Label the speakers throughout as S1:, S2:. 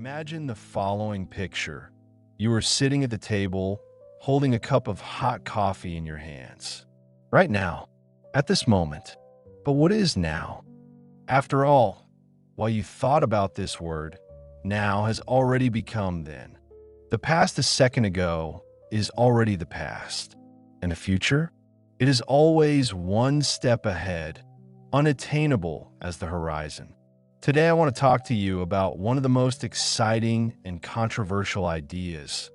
S1: Imagine the following picture. You are sitting at the table, holding a cup of hot coffee in your hands. Right now, at this moment. But what is now? After all, while you thought about this word, now has already become then. The past a second ago is already the past. And the future? It is always one step ahead, unattainable as the horizon. Today I want to talk to you about one of the most exciting and controversial ideas.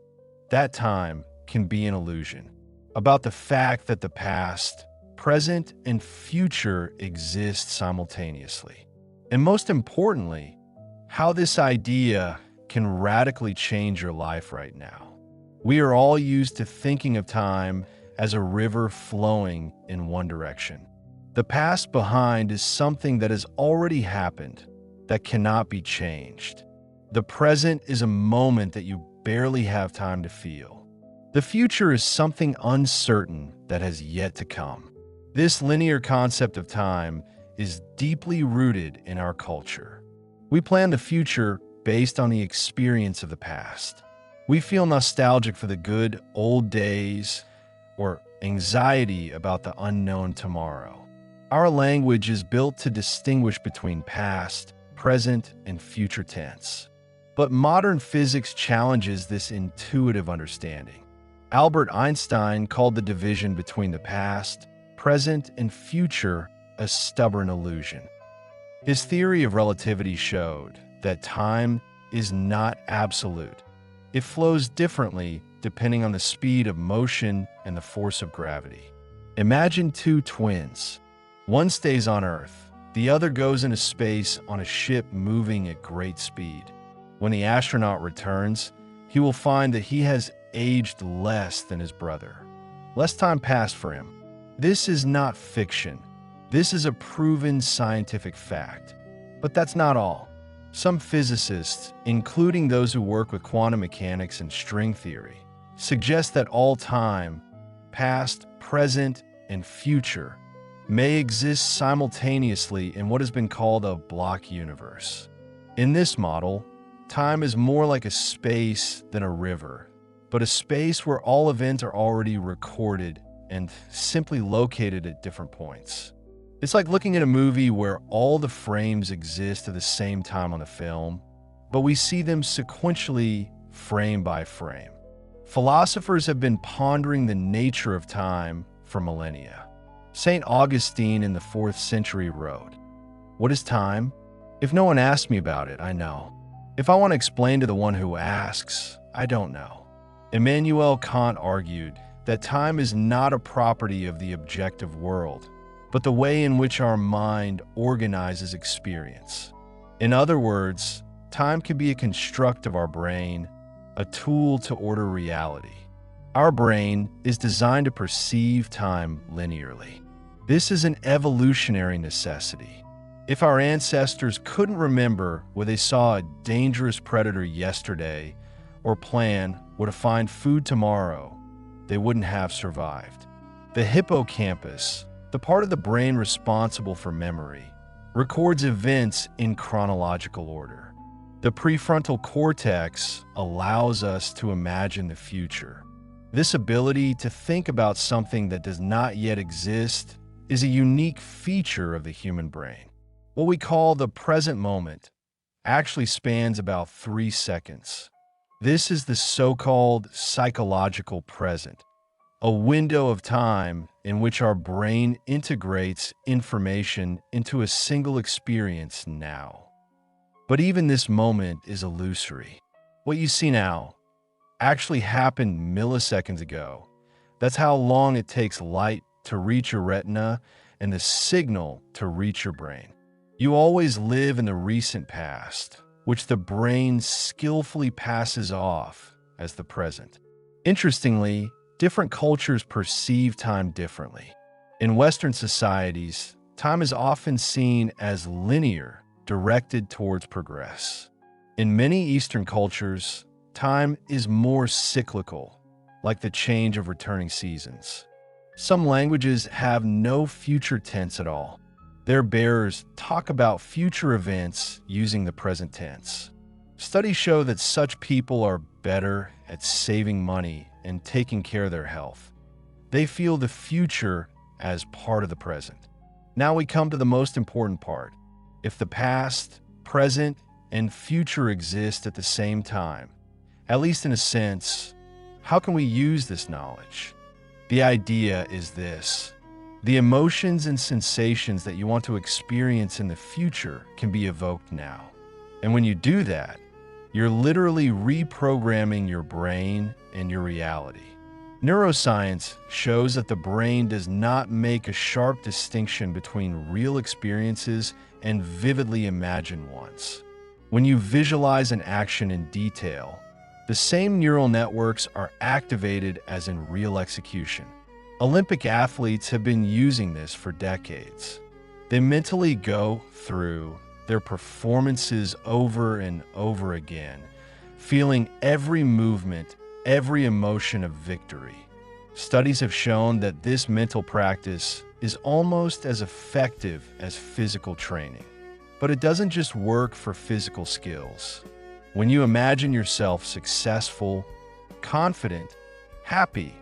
S1: That time can be an illusion. About the fact that the past, present, and future exist simultaneously. And most importantly, how this idea can radically change your life right now. We are all used to thinking of time as a river flowing in one direction. The past behind is something that has already happened, that cannot be changed. The present is a moment that you barely have time to feel. The future is something uncertain that has yet to come. This linear concept of time is deeply rooted in our culture. We plan the future based on the experience of the past. We feel nostalgic for the good old days or anxiety about the unknown tomorrow. Our language is built to distinguish between past, present, and future tense. But modern physics challenges this intuitive understanding. Albert Einstein called the division between the past, present, and future a stubborn illusion. His theory of relativity showed that time is not absolute. It flows differently depending on the speed of motion and the force of gravity. Imagine two twins. One stays on Earth. The other goes into space on a ship moving at great speed. When the astronaut returns, he will find that he has aged less than his brother. Less time passed for him. This is not fiction. This is a proven scientific fact. But that's not all. Some physicists, including those who work with quantum mechanics and string theory, suggest that all time, past, present, and future, may exist simultaneously in what has been called a block universe. In this model, time is more like a space than a river, but a space where all events are already recorded and simply located at different points. It's like looking at a movie where all the frames exist at the same time on the film, but we see them sequentially frame by frame. Philosophers have been pondering the nature of time for millennia. St. Augustine in the 4th century wrote, "What is time? If no one asks me about it, I know. If I want to explain to the one who asks, I don't know." Immanuel Kant argued that time is not a property of the objective world, but the way in which our mind organizes experience. In other words, time can be a construct of our brain, a tool to order reality. Our brain is designed to perceive time linearly. This is an evolutionary necessity. If our ancestors couldn't remember where they saw a dangerous predator yesterday or plan where to find food tomorrow, they wouldn't have survived. The hippocampus, the part of the brain responsible for memory, records events in chronological order. The prefrontal cortex allows us to imagine the future. This ability to think about something that does not yet exist is a unique feature of the human brain. What we call the present moment actually spans about 3 seconds. This is the so-called psychological present, a window of time in which our brain integrates information into a single experience now. But even this moment is illusory. What you see now actually happened milliseconds ago. That's how long it takes light to reach your retina and the signal to reach your brain. You always live in the recent past, which the brain skillfully passes off as the present. Interestingly, different cultures perceive time differently. In Western societies, time is often seen as linear, directed towards progress. In many Eastern cultures, time is more cyclical, like the change of returning seasons. Some languages have no future tense at all. Their bearers talk about future events using the present tense. Studies show that such people are better at saving money and taking care of their health. They feel the future as part of the present. Now we come to the most important part. If the past, present, and future exist at the same time, at least in a sense, how can we use this knowledge? The idea is this. The emotions and sensations that you want to experience in the future can be evoked now. And when you do that, you're literally reprogramming your brain and your reality. Neuroscience shows that the brain does not make a sharp distinction between real experiences and vividly imagined ones. When you visualize an action in detail, the same neural networks are activated as in real execution. Olympic athletes have been using this for decades. They mentally go through their performances over and over again, feeling every movement, every emotion of victory. Studies have shown that this mental practice is almost as effective as physical training. But it doesn't just work for physical skills. When you imagine yourself successful, confident, happy,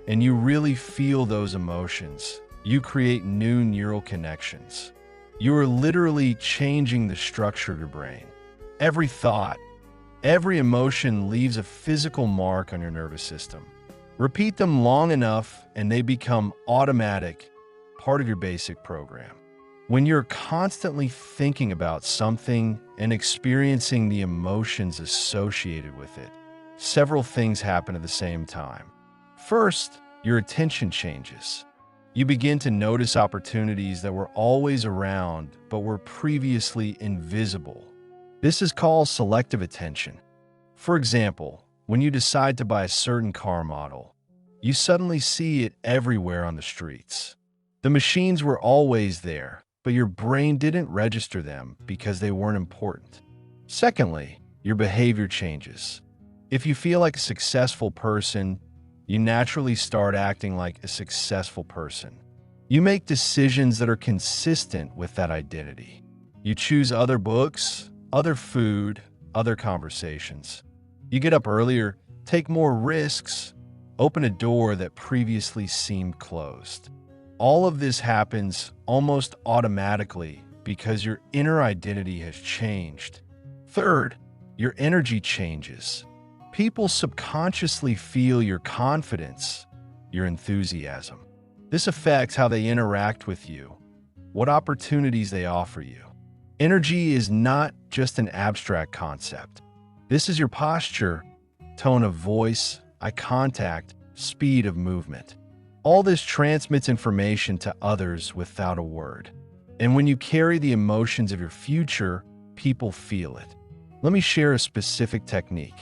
S1: and you really feel those emotions, you create new neural connections. You are literally changing the structure of your brain. Every thought, every emotion leaves a physical mark on your nervous system. Repeat them long enough and they become automatic, part of your basic program. When you're constantly thinking about something and experiencing the emotions associated with it, several things happen at the same time. First, your attention changes. You begin to notice opportunities that were always around but were previously invisible. This is called selective attention. For example, when you decide to buy a certain car model, you suddenly see it everywhere on the streets. The machines were always there, but your brain didn't register them because they weren't important. Secondly, your behavior changes. If you feel like a successful person, you naturally start acting like a successful person. You make decisions that are consistent with that identity. You choose other books, other food, other conversations. You get up earlier, take more risks, open a door that previously seemed closed. All of this happens almost automatically because your inner identity has changed. Third, your energy changes. People subconsciously feel your confidence, your enthusiasm. This affects how they interact with you, what opportunities they offer you. Energy is not just an abstract concept. This is your posture, tone of voice, eye contact, speed of movement. All this transmits information to others without a word. And when you carry the emotions of your future, people feel it. Let me share a specific technique.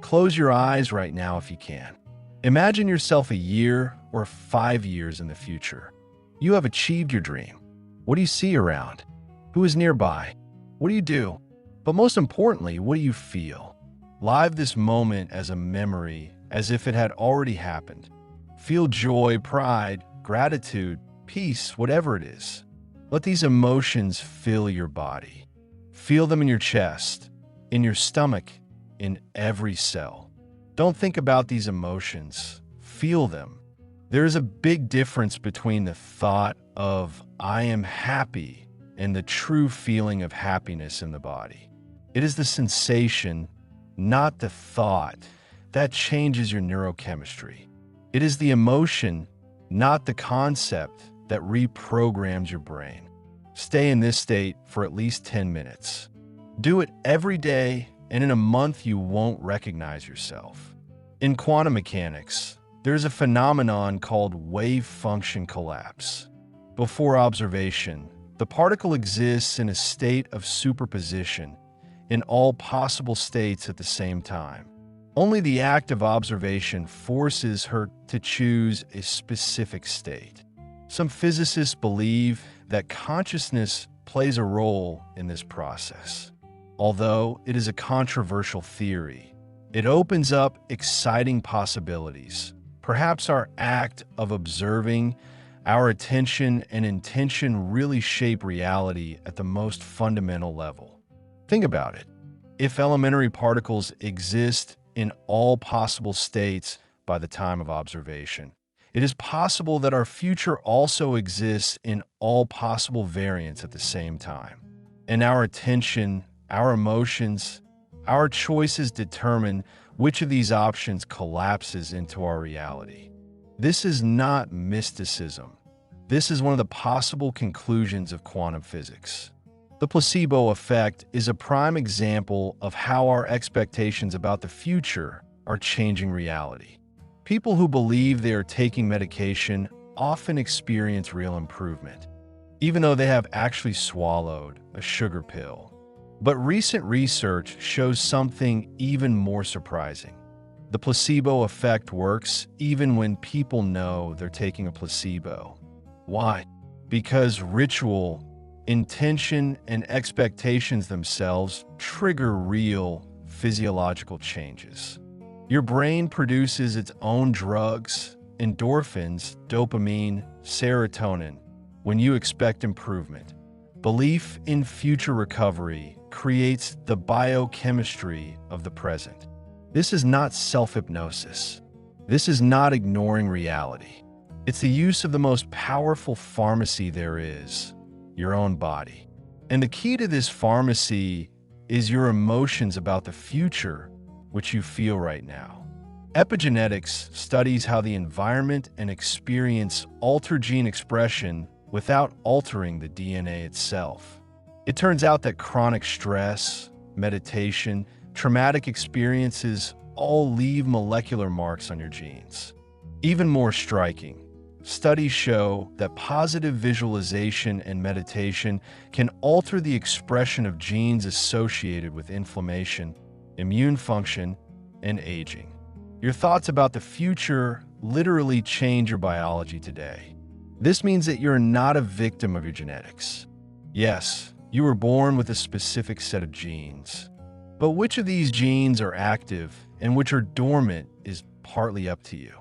S1: Close your eyes right now if you can. Imagine yourself a year or 5 years in the future. You have achieved your dream. What do you see around? Who is nearby? What do you do? But most importantly, what do you feel? Live this moment as a memory, as if it had already happened. Feel joy, pride, gratitude, peace, whatever it is. Let these emotions fill your body. Feel them in your chest, in your stomach, in every cell. Don't think about these emotions. Feel them. There is a big difference between the thought of, I am happy, and the true feeling of happiness in the body. It is the sensation, not the thought, that changes your neurochemistry. It is the emotion, not the concept, that reprograms your brain. Stay in this state for at least 10 minutes. Do it every day, and in a month you won't recognize yourself. In quantum mechanics, there's a phenomenon called wave function collapse. Before observation, the particle exists in a state of superposition in all possible states at the same time. Only the act of observation forces her to choose a specific state. Some physicists believe that consciousness plays a role in this process. Although it is a controversial theory, it opens up exciting possibilities. Perhaps our act of observing, our attention and intention really shape reality at the most fundamental level. Think about it. if elementary particles exist in all possible states by the time of observation, it is possible that our future also exists in all possible variants at the same time. And our attention, our emotions, our choices determine which of these options collapses into our reality. This is not mysticism. This is one of the possible conclusions of quantum physics. The placebo effect is a prime example of how our expectations about the future are changing reality. People who believe they are taking medication often experience real improvement, even though they have actually swallowed a sugar pill. But recent research shows something even more surprising. The placebo effect works even when people know they're taking a placebo. Why? Because ritual, intention, and expectations themselves trigger real physiological changes. Your brain produces its own drugs, endorphins, dopamine, serotonin, when you expect improvement. Belief in future recovery creates the biochemistry of the present. This is not self-hypnosis. This is not ignoring reality. It's the use of the most powerful pharmacy there is, your own body. And the key to this pharmacy is your emotions about the future, which you feel right now. Epigenetics studies how the environment and experience alter gene expression without altering the DNA itself. It turns out that chronic stress, meditation, traumatic experiences all leave molecular marks on your genes. Even more striking, studies show that positive visualization and meditation can alter the expression of genes associated with inflammation, immune function, and aging. Your thoughts about the future literally change your biology today. This means that you're not a victim of your genetics. Yes, you were born with a specific set of genes. But which of these genes are active and which are dormant is partly up to you.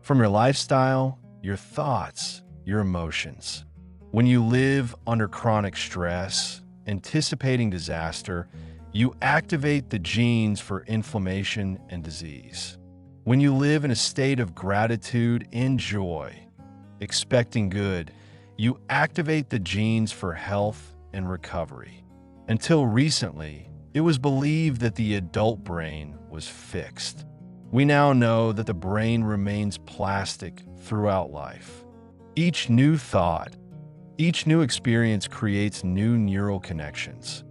S1: From your lifestyle, your thoughts, your emotions. When you live under chronic stress, anticipating disaster, you activate the genes for inflammation and disease. When you live in a state of gratitude and joy, expecting good, you activate the genes for health and recovery. Until recently, it was believed that the adult brain was fixed. We now know that the brain remains plastic throughout life. Each new thought, each new experience creates new neural connections.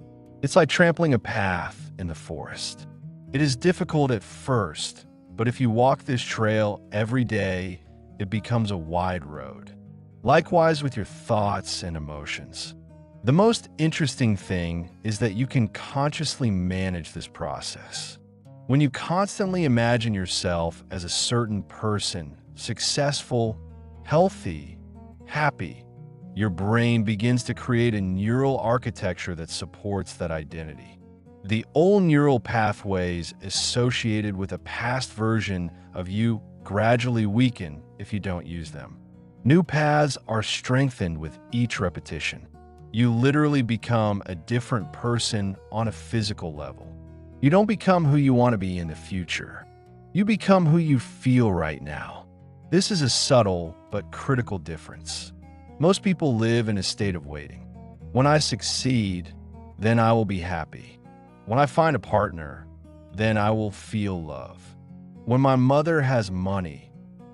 S1: It's like trampling a path in the forest. It is difficult at first, but if you walk this trail every day, it becomes a wide road. Likewise with your thoughts and emotions. The most interesting thing is that you can consciously manage this process. When you constantly imagine yourself as a certain person, successful, healthy, happy, your brain begins to create a neural architecture that supports that identity. The old neural pathways associated with a past version of you gradually weaken if you don't use them. New paths are strengthened with each repetition. You literally become a different person on a physical level. You don't become who you want to be in the future. You become who you feel right now. This is a subtle but critical difference. Most people live in a state of waiting. When I succeed, then I will be happy. When I find a partner, then I will feel love. When my mother has money,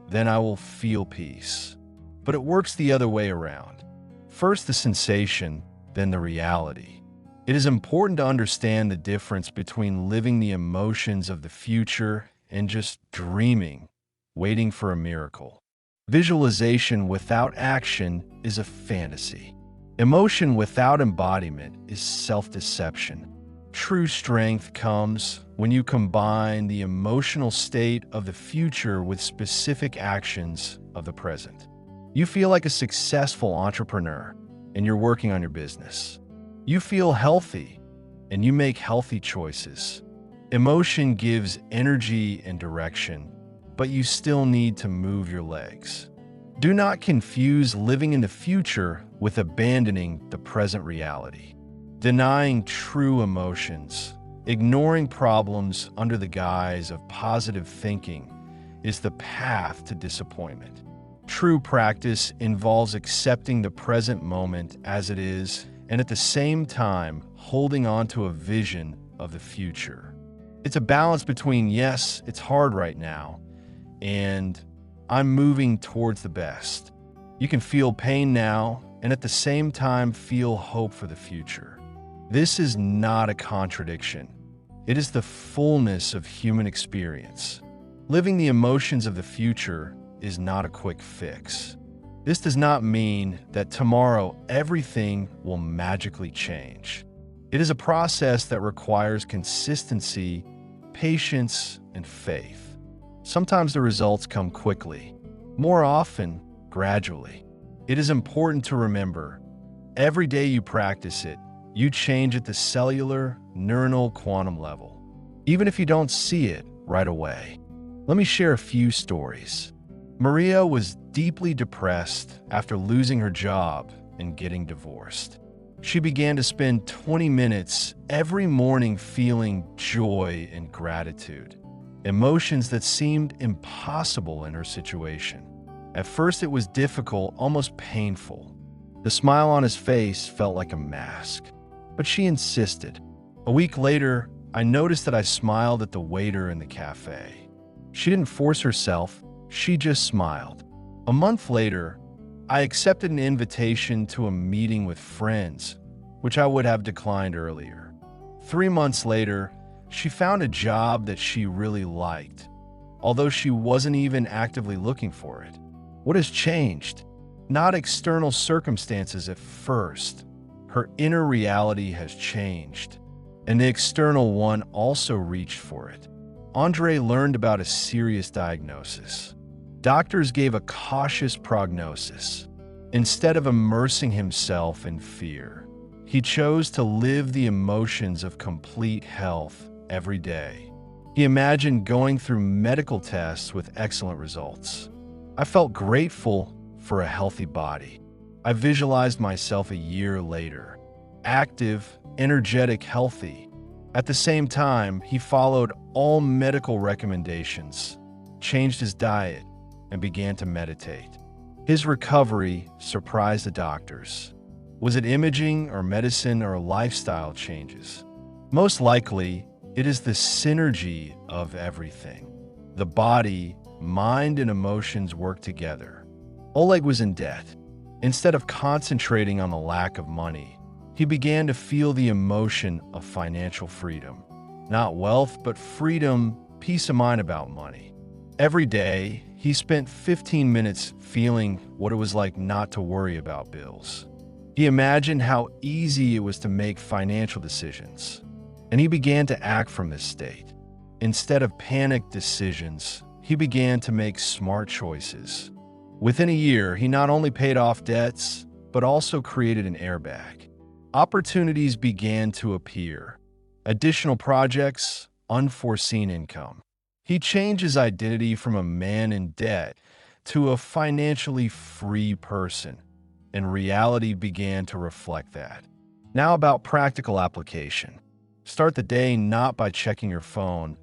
S1: then I will feel peace. But it works the other way around. First the sensation, then the reality. It is important to understand the difference between living the emotions of the future and just dreaming, waiting for a miracle. Visualization without action is a fantasy. Emotion without embodiment is self-deception. True strength comes when you combine the emotional state of the future with specific actions of the present. You feel like a successful entrepreneur and you're working on your business. You feel healthy and you make healthy choices. Emotion gives energy and direction, but you still need to move your legs. Do not confuse living in the future with abandoning the present reality. Denying true emotions Ignoring problems under the guise of positive thinking is the path to disappointment. True practice involves accepting the present moment as it is and at the same time holding on to a vision of the future. It's a balance between, yes, it's hard right now, and I'm moving towards the best. You can feel pain now and at the same time feel hope for the future. This is not a contradiction. It is the fullness of human experience. Living the emotions of the future is not a quick fix. This does not mean that tomorrow everything will magically change. It is a process that requires consistency, patience, and faith. Sometimes the results come quickly, more often, gradually. It is important to remember, every day you practice it, you change at the cellular, neuronal quantum level, even if you don't see it right away. Let me share a few stories. Maria was deeply depressed after losing her job and getting divorced. She began to spend 20 minutes every morning feeling joy and gratitude, emotions that seemed impossible in her situation. At first, it was difficult, almost painful. The smile on his face felt like a mask, but she insisted. A week later, I noticed that I smiled at the waiter in the cafe. She didn't force herself, she just smiled. A month later, I accepted an invitation to a meeting with friends, which I would have declined earlier. 3 months later, she found a job that she really liked, although she wasn't even actively looking for it. What has changed? Not external circumstances at first. Her inner reality has changed, and the external one also reached for it. Andre learned about a serious diagnosis. Doctors gave a cautious prognosis. Instead of immersing himself in fear, he chose to live the emotions of complete health every day. He imagined going through medical tests with excellent results. I felt grateful for a healthy body. I visualized myself a year later, active, energetic, healthy. At the same time, he followed all medical recommendations, changed his diet, and began to meditate. His recovery surprised the doctors. Was it imaging or medicine or lifestyle changes? Most likely, it is the synergy of everything. The body, mind, and emotions work together. Oleg was in debt. Instead of concentrating on the lack of money, he began to feel the emotion of financial freedom. Not wealth, but freedom, peace of mind about money. Every day, he spent 15 minutes feeling what it was like not to worry about bills. He imagined how easy it was to make financial decisions, and he began to act from this state. Instead of panicked decisions, he began to make smart choices. Within a year, he not only paid off debts, but also created an airbag. Opportunities began to appear. Additional projects, unforeseen income. He changed his identity from a man in debt to a financially free person, and reality began to reflect that. Now about practical application. Start the day not by checking your phone,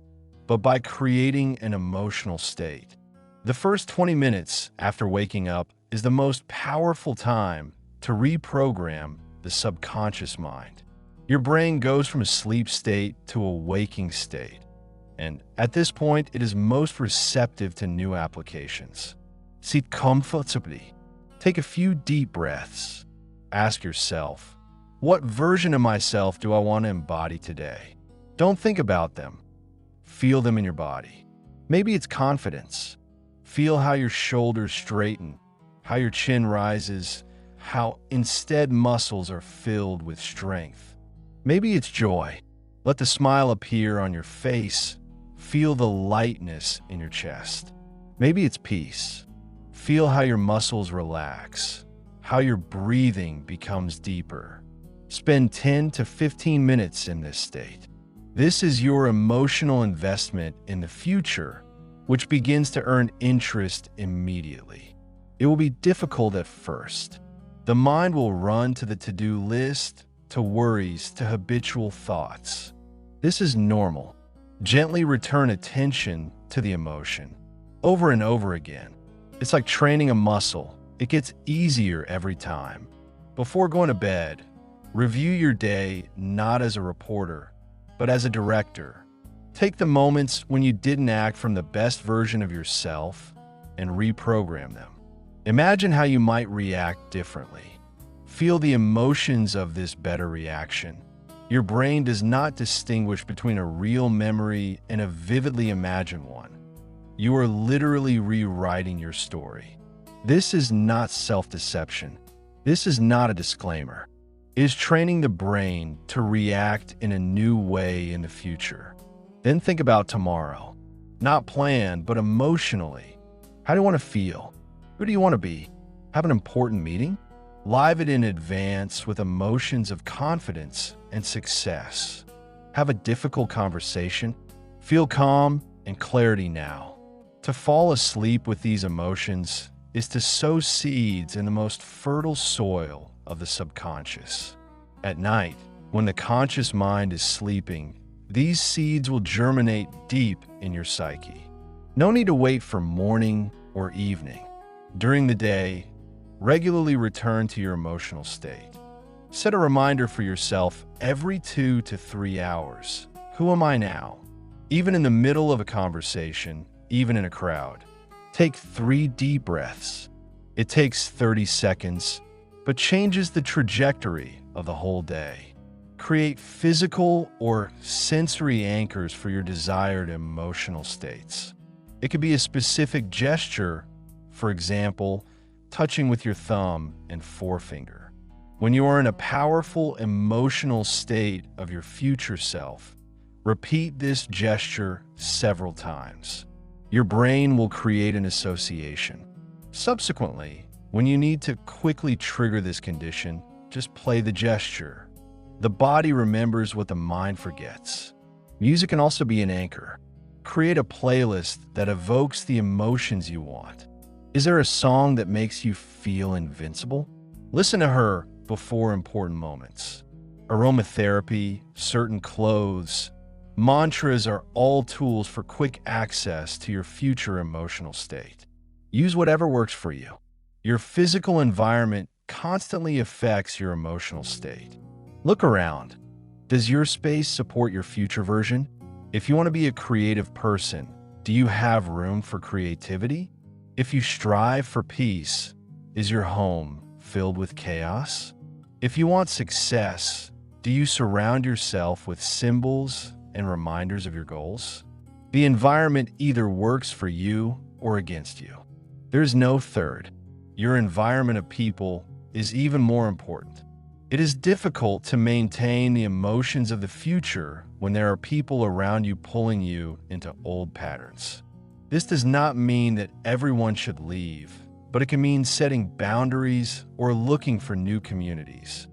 S1: but by creating an emotional state. The first 20 minutes after waking up is the most powerful time to reprogram the subconscious mind. Your brain goes from a sleep state to a waking state, and at this point, it is most receptive to new applications. Sit comfortably. Take a few deep breaths. Ask yourself, what version of myself do I want to embody today? Don't think about them. Feel them in your body. Maybe it's confidence. Feel how your shoulders straighten, how your chin rises, how instead muscles are filled with strength. Maybe it's joy. Let the smile appear on your face. Feel the lightness in your chest. Maybe it's peace. Feel how your muscles relax, how your breathing becomes deeper. Spend 10 to 15 minutes in this state. This is your emotional investment in the future, which begins to earn interest immediately. It will be difficult at first. The mind will run to the to-do list, to worries, to habitual thoughts. This is normal. Gently return attention to the emotion over and over again. It's like training a muscle. It gets easier every time. Before going to bed, review your day not as a reporter, but as a director. Take the moments when you didn't act from the best version of yourself and reprogram them. Imagine how you might react differently. Feel the emotions of this better reaction. Your brain does not distinguish between a real memory and a vividly imagined one. You are literally rewriting your story. This is not self-deception. This is not a disclaimer. It is training the brain to react in a new way in the future. Then think about tomorrow. Not planned, but emotionally. How do you want to feel? Who do you want to be? Have an important meeting? Live it in advance with emotions of confidence and success. Have a difficult conversation. Feel calm and clarity now. To fall asleep with these emotions is to sow seeds in the most fertile soil of the subconscious. At night, when the conscious mind is sleeping, these seeds will germinate deep in your psyche. No need to wait for morning or evening. During the day, regularly return to your emotional state. Set a reminder for yourself every 2 to 3 hours. Who am I now? Even in the middle of a conversation, even in a crowd. Take 3 deep breaths. It takes 30 seconds, but changes the trajectory of the whole day. Create physical or sensory anchors for your desired emotional states. It could be a specific gesture, for example, touching with your thumb and forefinger. When you are in a powerful emotional state of your future self, repeat this gesture several times. Your brain will create an association. Subsequently, when you need to quickly trigger this condition, just play the gesture. The body remembers what the mind forgets. Music can also be an anchor. Create a playlist that evokes the emotions you want. Is there a song that makes you feel invincible? Listen to her before important moments. Aromatherapy, certain clothes, mantras are all tools for quick access to your future emotional state. Use whatever works for you. Your physical environment constantly affects your emotional state. Look around. Does your space support your future version? If you want to be a creative person, do you have room for creativity? If you strive for peace, is your home filled with chaos? If you want success, do you surround yourself with symbols and reminders of your goals? The environment either works for you or against you. There's no third. Your environment of people is even more important. It is difficult to maintain the emotions of the future when there are people around you pulling you into old patterns. This does not mean that everyone should leave, but it can mean setting boundaries or looking for new communities.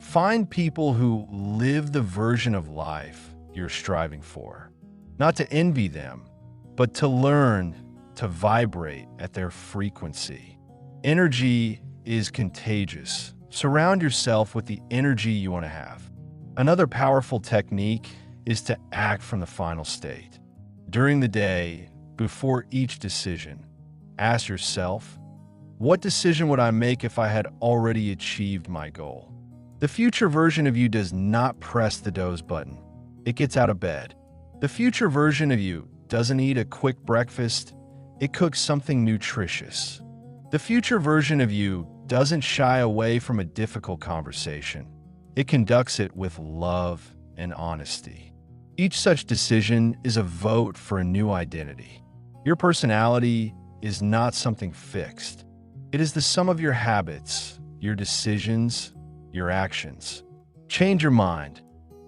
S1: Find people who live the version of life you're striving for. Not to envy them, but to learn to vibrate at their frequency. Energy is contagious. Surround yourself with the energy you want to have. Another powerful technique is to act from the final state. During the day, before each decision, ask yourself, what decision would I make if I had already achieved my goal? The future version of you does not press the doze button. It gets out of bed. The future version of you doesn't eat a quick breakfast. It cooks something nutritious. The future version of you doesn't shy away from a difficult conversation. It conducts it with love and honesty. Each such decision is a vote for a new identity. Your personality is not something fixed. It is the sum of your habits, your decisions, your actions. Change your mind,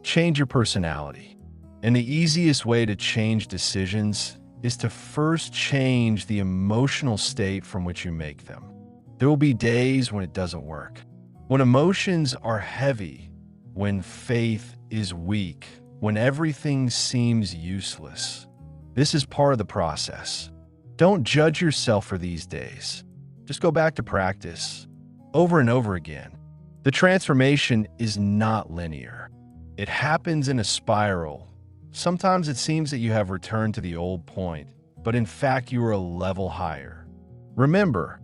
S1: change your personality. And the easiest way to change decisions is to first change the emotional state from which you make them. There will be days when it doesn't work, when emotions are heavy, when faith is weak, when everything seems useless. This is part of the process. Don't judge yourself for these days. Just go back to practice over and over again. The transformation is not linear. It happens in a spiral, Sometimes it seems that you have returned to the old point, but in fact you are a level higher. Remember,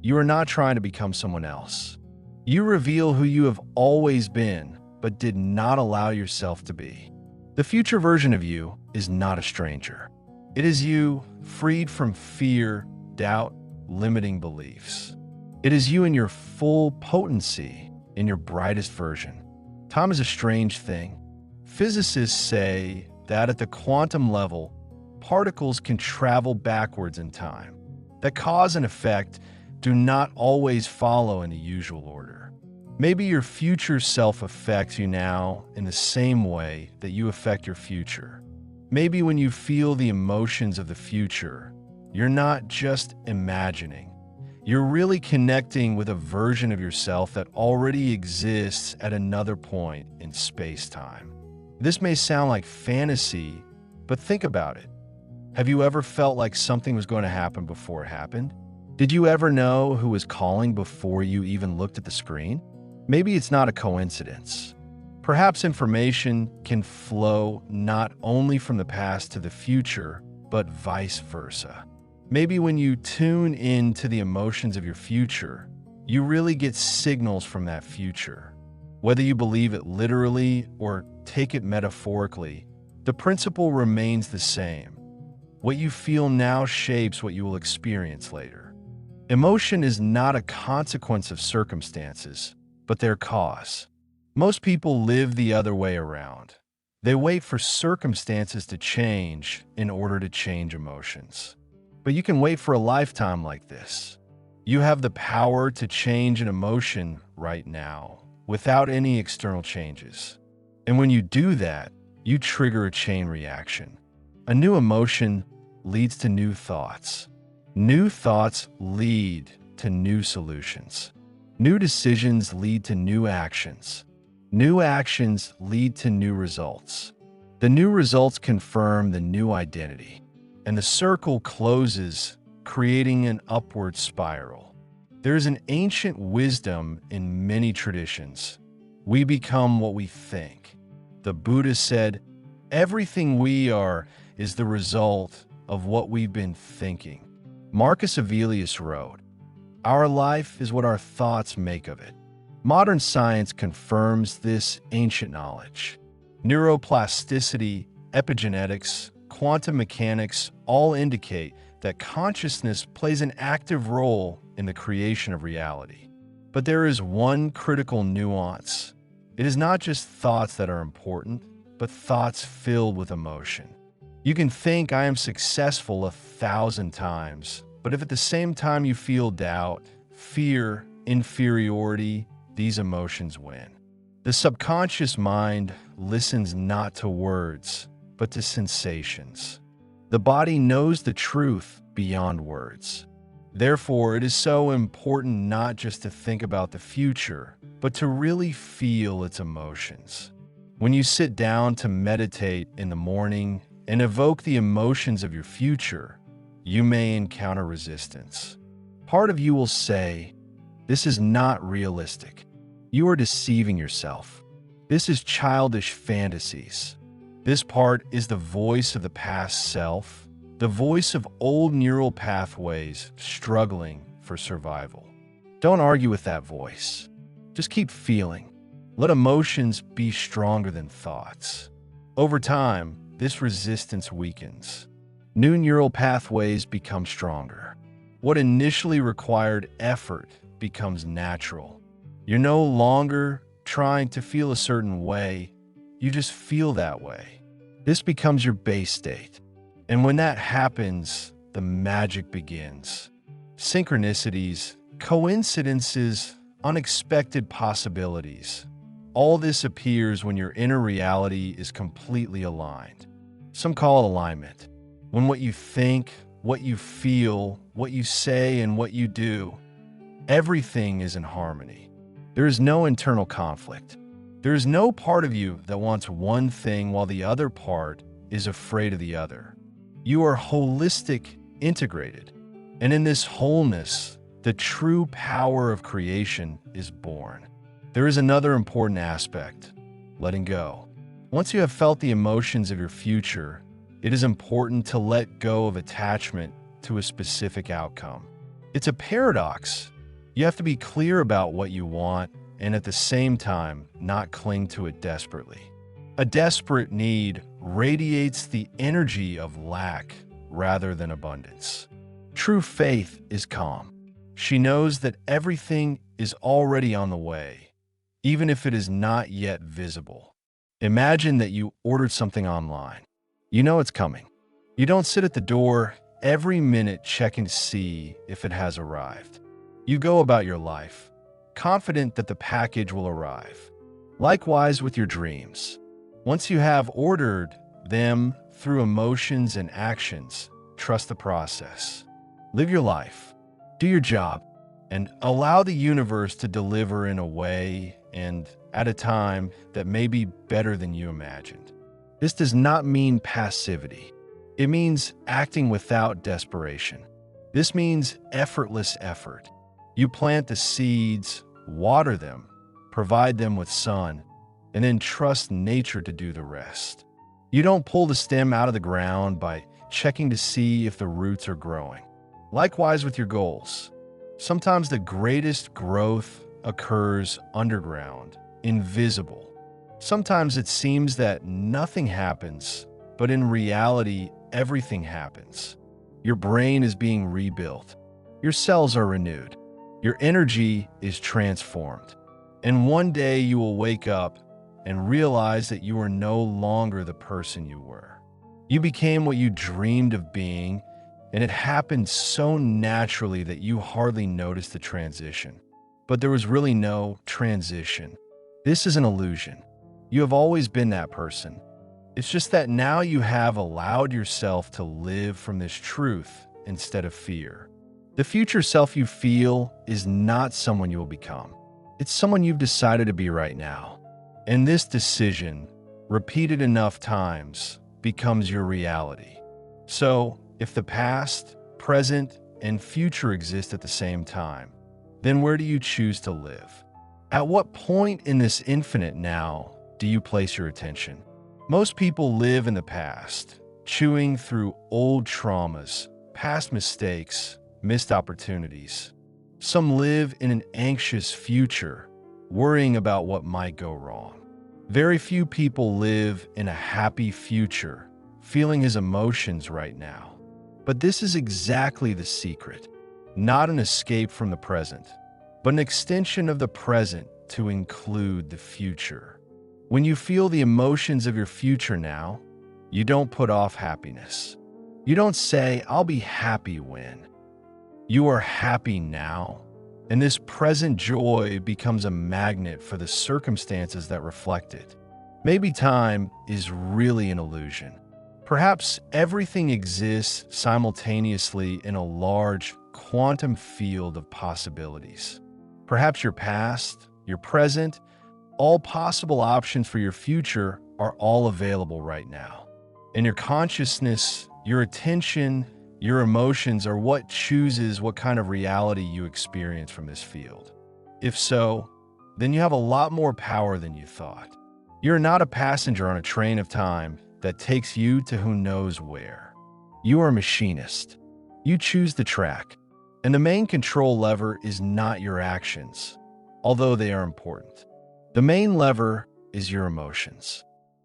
S1: you are not trying to become someone else. You reveal who you have always been, but did not allow yourself to be. The future version of you is not a stranger. It is you, freed from fear, doubt, limiting beliefs. It is you in your full potency, in your brightest version. Time is a strange thing. Physicists say that at the quantum level, particles can travel backwards in time. That cause and effect do not always follow in the usual order. Maybe your future self affects you now in the same way that you affect your future. Maybe when you feel the emotions of the future, you're not just imagining. You're really connecting with a version of yourself that already exists at another point in space-time. This may sound like fantasy, but think about it. Have you ever felt like something was going to happen before it happened? Did you ever know who was calling before you even looked at the screen? Maybe it's not a coincidence. Perhaps information can flow not only from the past to the future, but vice versa. Maybe when you tune into the emotions of your future, you really get signals from that future. Whether you believe it literally or take it metaphorically, the principle remains the same. What you feel now shapes what you will experience later. Emotion is not a consequence of circumstances, but their cause. Most people live the other way around. They wait for circumstances to change in order to change emotions. But you can wait for a lifetime like this. You have the power to change an emotion right now without any external changes. And when you do that, you trigger a chain reaction. A new emotion leads to new thoughts. New thoughts lead to new solutions. New decisions lead to new actions. New actions lead to new results. The new results confirm the new identity. And the circle closes, creating an upward spiral. There is an ancient wisdom in many traditions. We become what we think. The Buddha said, everything we are is the result of what we've been thinking. Marcus Aurelius wrote, our life is what our thoughts make of it. Modern science confirms this ancient knowledge. Neuroplasticity, epigenetics, quantum mechanics all indicate that consciousness plays an active role in the creation of reality. But there is one critical nuance. It is not just thoughts that are important, but thoughts filled with emotion. You can think I am successful 1,000 times, but if at the same time you feel doubt, fear, inferiority, these emotions win. The subconscious mind listens not to words, but to sensations. The body knows the truth beyond words. Therefore, it is so important not just to think about the future, but to really feel its emotions. When you sit down to meditate in the morning and evoke the emotions of your future, you may encounter resistance. Part of you will say, this is not realistic. You are deceiving yourself. This is childish fantasies. This part is the voice of the past self, the voice of old neural pathways struggling for survival. Don't argue with that voice. Just keep feeling. Let emotions be stronger than thoughts. Over time, this resistance weakens. New neural pathways become stronger. What initially required effort becomes natural. You're no longer trying to feel a certain way. You just feel that way. This becomes your base state. And when that happens, the magic begins. Synchronicities, coincidences, unexpected possibilities. All this appears when your inner reality is completely aligned. Some call it alignment. When what you think, what you feel, what you say, and what you do, everything is in harmony. There is no internal conflict. There is no part of you that wants one thing while the other part is afraid of the other. You are holistic, integrated. And in this wholeness, the true power of creation is born. There is another important aspect, letting go. Once you have felt the emotions of your future, it is important to let go of attachment to a specific outcome. It's a paradox. You have to be clear about what you want and at the same time not cling to it desperately. A desperate need radiates the energy of lack rather than abundance. True faith is calm. She knows that everything is already on the way, even if it is not yet visible. Imagine that you ordered something online. You know it's coming. You don't sit at the door every minute checking to see if it has arrived. You go about your life, confident that the package will arrive. Likewise with your dreams. Once you have ordered them through emotions and actions, trust the process. Live your life, do your job, and allow the universe to deliver in a way and at a time that may be better than you imagined. This does not mean passivity. It means acting without desperation. This means effortless effort. You plant the seeds, water them, provide them with sun, and then trust nature to do the rest. You don't pull the stem out of the ground by checking to see if the roots are growing. Likewise with your goals. Sometimes the greatest growth occurs underground, invisible. Sometimes it seems that nothing happens, but in reality, everything happens. Your brain is being rebuilt. Your cells are renewed. Your energy is transformed. And one day you will wake up and realize that you are no longer the person you were. You became what you dreamed of being, and it happened so naturally that you hardly noticed the transition. But there was really no transition. This is an illusion. You have always been that person. It's just that now you have allowed yourself to live from this truth instead of fear. The future self you feel is not someone you will become. It's someone you've decided to be right now. And this decision, repeated enough times, becomes your reality. So, if the past, present, and future exist at the same time, then where do you choose to live? At what point in this infinite now do you place your attention? Most people live in the past, chewing through old traumas, past mistakes, missed opportunities. Some live in an anxious future, worrying about what might go wrong. Very few people live in a happy future, feeling his emotions right now. But this is exactly the secret. Not an escape from the present, but an extension of the present to include the future. When you feel the emotions of your future now, you don't put off happiness. You don't say, "I'll be happy when." You are happy now. And this present joy becomes a magnet for the circumstances that reflect it. Maybe time is really an illusion. Perhaps everything exists simultaneously in a large quantum field of possibilities. Perhaps your past, your present, all possible options for your future are all available right now. And your consciousness, your attention, your emotions are what chooses what kind of reality you experience from this field. If so, then you have a lot more power than you thought. You're not a passenger on a train of time that takes you to who knows where. You are a machinist. You choose the track. And the main control lever is not your actions, although they are important. The main lever is your emotions.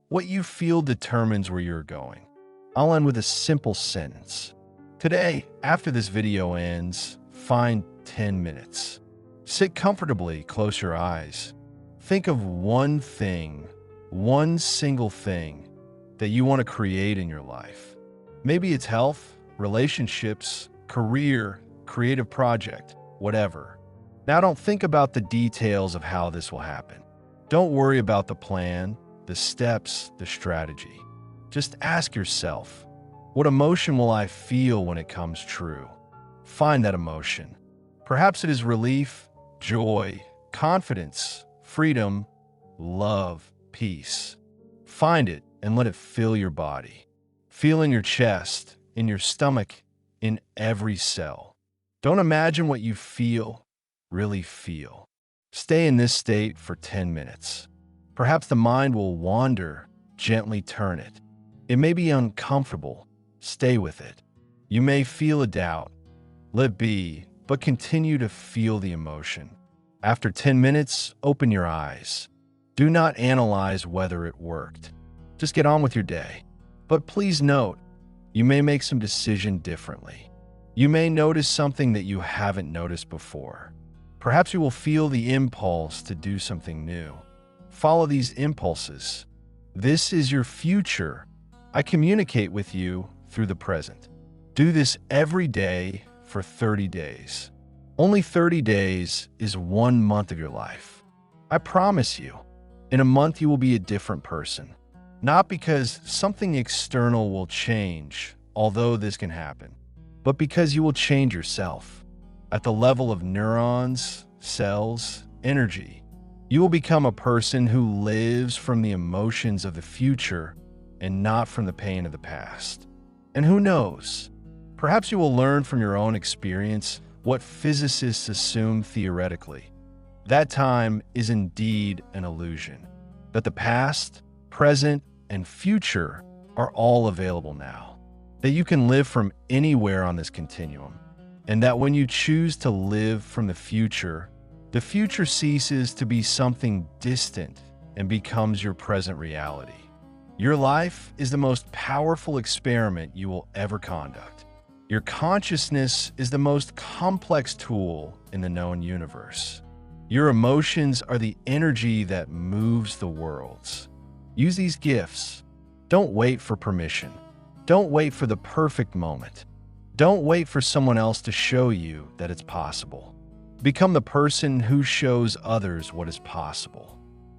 S1: What you feel determines where you're going. I'll end with a simple sentence. Today, after this video ends, find 10 minutes. Sit comfortably, close your eyes. Think of one thing, one single thing that you want to create in your life. Maybe it's health, relationships, career, creative project, whatever. Now don't think about the details of how this will happen. Don't worry about the plan, the steps, the strategy. Just ask yourself, what emotion will I feel when it comes true? Find that emotion. Perhaps it is relief, joy, confidence, freedom, love, peace. Find it and let it fill your body. Feel in your chest, in your stomach, in every cell. Don't imagine what you feel, really feel. Stay in this state for 10 minutes. Perhaps the mind will wander, gently turn it. It may be uncomfortable. Stay with it. You may feel a doubt. Let be, but continue to feel the emotion. After 10 minutes, open your eyes. Do not analyze whether it worked. Just get on with your day. But please note, you may make some decision differently. You may notice something that you haven't noticed before. Perhaps you will feel the impulse to do something new. Follow these impulses. This is your future. I communicate with you through the present. Do this every day for 30 days. Only 30 days is 1 month of your life. I promise you, in a month you will be a different person. Not because something external will change, although this can happen, but because you will change yourself. At the level of neurons, cells, energy, you will become a person who lives from the emotions of the future and not from the pain of the past. And who knows? Perhaps you will learn from your own experience what physicists assume theoretically. That time is indeed an illusion. That the past, present, and future are all available now. That you can live from anywhere on this continuum. And that when you choose to live from the future ceases to be something distant and becomes your present reality. Your life is the most powerful experiment you will ever conduct. Your consciousness is the most complex tool in the known universe. Your emotions are the energy that moves the worlds. Use these gifts. Don't wait for permission. Don't wait for the perfect moment. Don't wait for someone else to show you that it's possible. Become the person who shows others what is possible.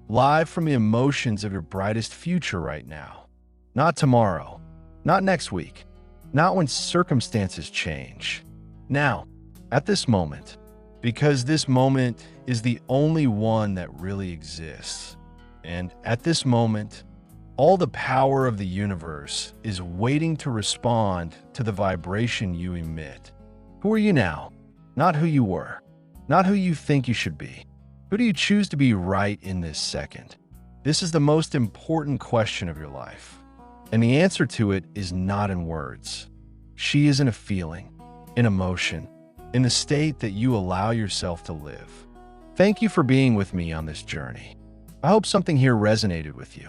S1: Live from the emotions of your brightest future right now. Not tomorrow. Not next week. Not when circumstances change. Now, at this moment. Because this moment is the only one that really exists. And at this moment, all the power of the universe is waiting to respond to the vibration you emit. Who are you now? Not who you were. Not who you think you should be. Who do you choose to be right in this second? This is the most important question of your life. And the answer to it is not in words. She is in a feeling, in emotion, in the state that you allow yourself to live. Thank you for being with me on this journey. I hope something here resonated with you.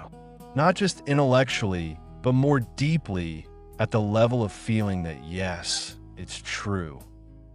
S1: Not just intellectually, but more deeply at the level of feeling that yes, it's true.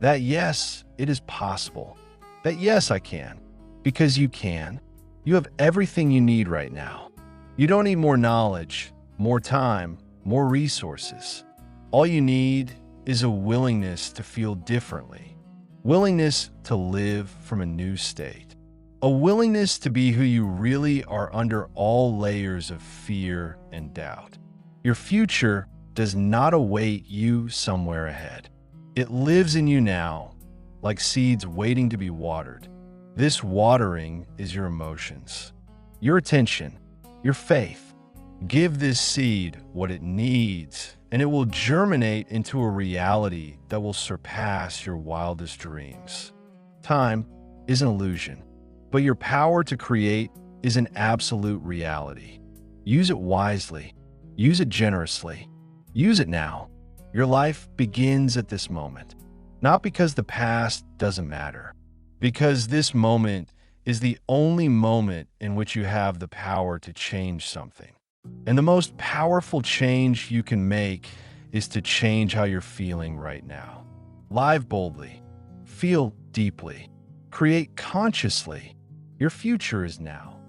S1: That yes, it is possible. That yes, I can. Because you can. You have everything you need right now. You don't need more knowledge, more time, more resources. All you need is a willingness to feel differently. Willingness to live from a new state. A willingness to be who you really are under all layers of fear and doubt. Your future does not await you somewhere ahead. It lives in you now, like seeds waiting to be watered. This watering is your emotions, your attention, your faith. Give this seed what it needs, and it will germinate into a reality that will surpass your wildest dreams. Time is an illusion, but your power to create is an absolute reality. Use it wisely. Use it generously. Use it now. Your life begins at this moment. Not because the past doesn't matter, because this moment is the only moment in which you have the power to change something. And the most powerful change you can make is to change how you're feeling right now. Live boldly. Feel deeply. Create consciously. Your future is now.